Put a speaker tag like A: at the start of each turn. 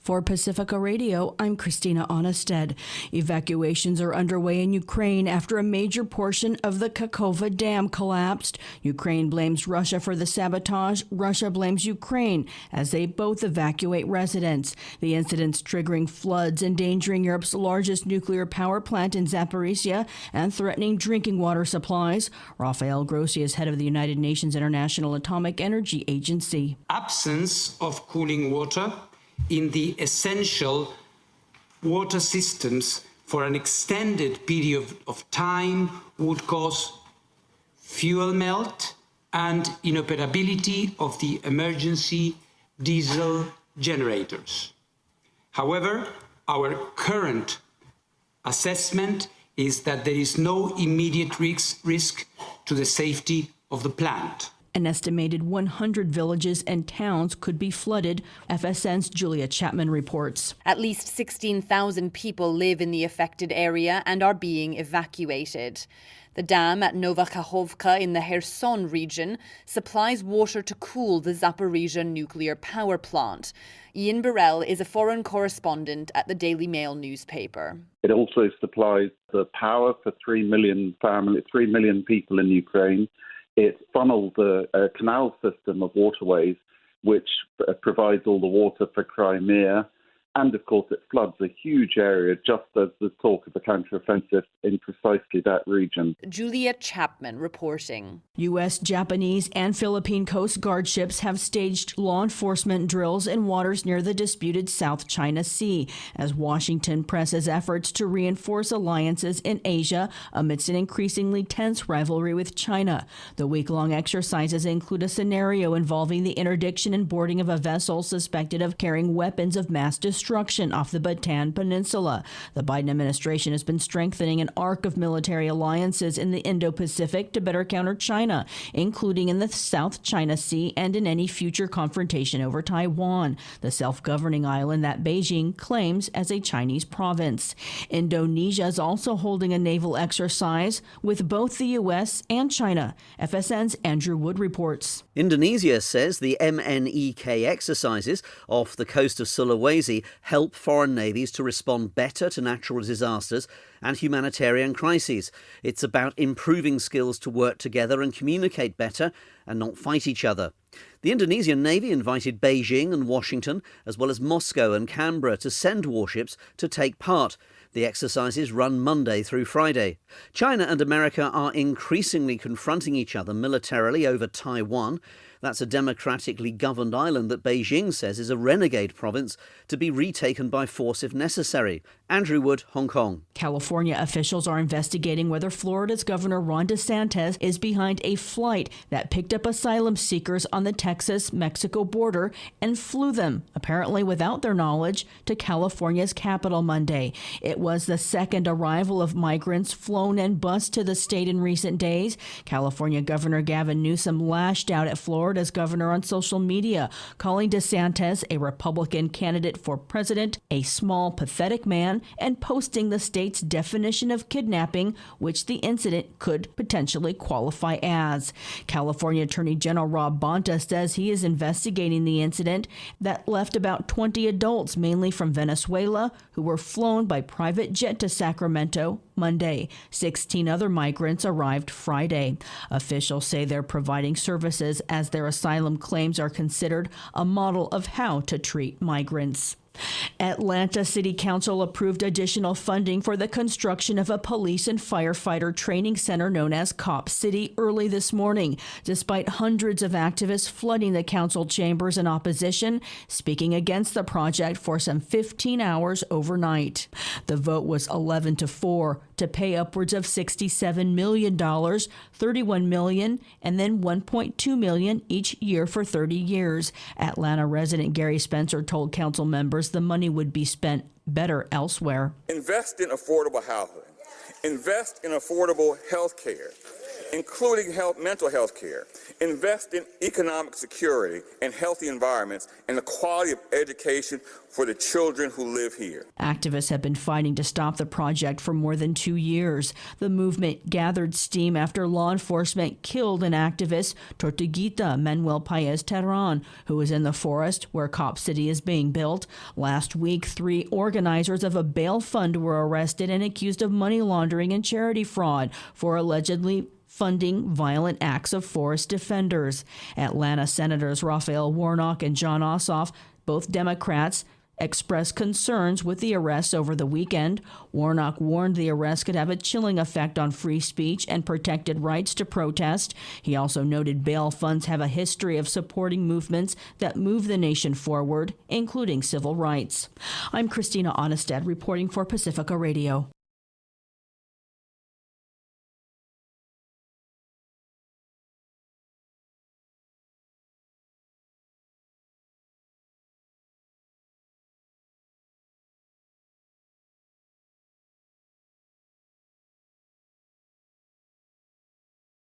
A: For Pacifica Radio, I'm Christina Onnested. Evacuations are underway in Ukraine after a major portion of the Kakhovka Dam collapsed. Ukraine blames Russia for the sabotage. Russia blames Ukraine as they both evacuate residents. The incidents triggering floods, endangering Europe's largest nuclear power plant in Zaporizhia and threatening drinking water supplies. Rafael Grossi is head of the United Nations International Atomic Energy Agency.
B: Absence of cooling water in the essential water systems for an extended period of time would cause fuel melt and inoperability of the emergency diesel generators. However, our current assessment is that there is no immediate risk to the safety of the plant.
A: An estimated 100 villages and towns could be flooded, FSN's Julia Chapman reports.
C: At least 16,000 people live in the affected area and are being evacuated. The dam at Nova Kakhovka in the Kherson region supplies water to cool the Zaporizhia nuclear power plant. Ian Burrell is a foreign correspondent at the Daily Mail newspaper.
D: It also supplies the power for 3 million people in Ukraine. It funnels a canal system of waterways which provides all the water for Crimea. And, of course, it floods a huge area, just as there's talk of a counteroffensive in precisely that region.
C: Julia Chapman reporting.
A: U.S., Japanese, and Philippine Coast Guard ships have staged law enforcement drills in waters near the disputed South China Sea as Washington presses efforts to reinforce alliances in Asia amidst an increasingly tense rivalry with China. The week-long exercises include a scenario involving the interdiction and boarding of a vessel suspected of carrying weapons of mass destruction off the Bataan Peninsula. The Biden administration has been strengthening an arc of military alliances in the Indo-Pacific to better counter China, including in the South China Sea and in any future confrontation over Taiwan, the self-governing island that Beijing claims as a Chinese province. Indonesia is also holding a naval exercise with both the U.S. and China. FSN's Andrew Wood reports.
E: Indonesia says the MNEK exercises off the coast of Sulawesi help foreign navies to respond better to natural disasters and humanitarian crises. It's about improving skills to work together and communicate better and not fight each other. The Indonesian Navy invited Beijing and Washington, as well as Moscow and Canberra, to send warships to take part. The exercises run Monday through Friday. China and America are increasingly confronting each other militarily over Taiwan. That's a democratically governed island that Beijing says is a renegade province to be retaken by force if necessary. Andrew Wood, Hong Kong.
A: California officials are investigating whether Florida's Governor Ron DeSantis is behind a flight that picked up asylum seekers on the Texas-Mexico border and flew them, apparently without their knowledge, to California's capital Monday. It was the second arrival of migrants flown and bused to the state in recent days. California Governor Gavin Newsom lashed out at Florida's governor on social media, calling DeSantis, a Republican candidate for president, a small, pathetic man, and posting the state's definition of kidnapping, which the incident could potentially qualify as. California Attorney General Rob Bonta says he is investigating the incident that left about 20 adults, mainly from Venezuela, who were flown by private jet to Sacramento Monday. 16 other migrants arrived Friday. Officials say they're providing services as their asylum claims are considered a model of how to treat migrants. Atlanta City Council approved additional funding for the construction of a police and firefighter training center known as Cop City early this morning, despite hundreds of activists flooding the council chambers in opposition, speaking against the project for some 15 hours overnight. The vote was 11-4 to pay upwards of $67 million, $31 million, and then $1.2 million each year for 30 years. Atlanta resident Gary Spencer told council members the money would be spent better elsewhere.
F: Invest in affordable housing. Invest in affordable health care. including mental health care, invest in economic security and healthy environments, and the quality of education for the children who live here.
A: Activists have been fighting to stop the project for more than 2 years. The movement gathered steam after law enforcement killed an activist, Tortuguita Manuel Paez Terran, who was in the forest where Cop City is being built. Last week, 3 organizers of a bail fund were arrested and accused of money laundering and charity fraud for allegedly funding violent acts of forest defenders. Atlanta Senators Raphael Warnock and John Ossoff, both Democrats, expressed concerns with the arrests over the weekend. Warnock warned the arrest could have a chilling effect on free speech and protected rights to protest. He also noted bail funds have a history of supporting movements that move the nation forward, including civil rights. I'm Christina Onestad reporting for Pacifica Radio.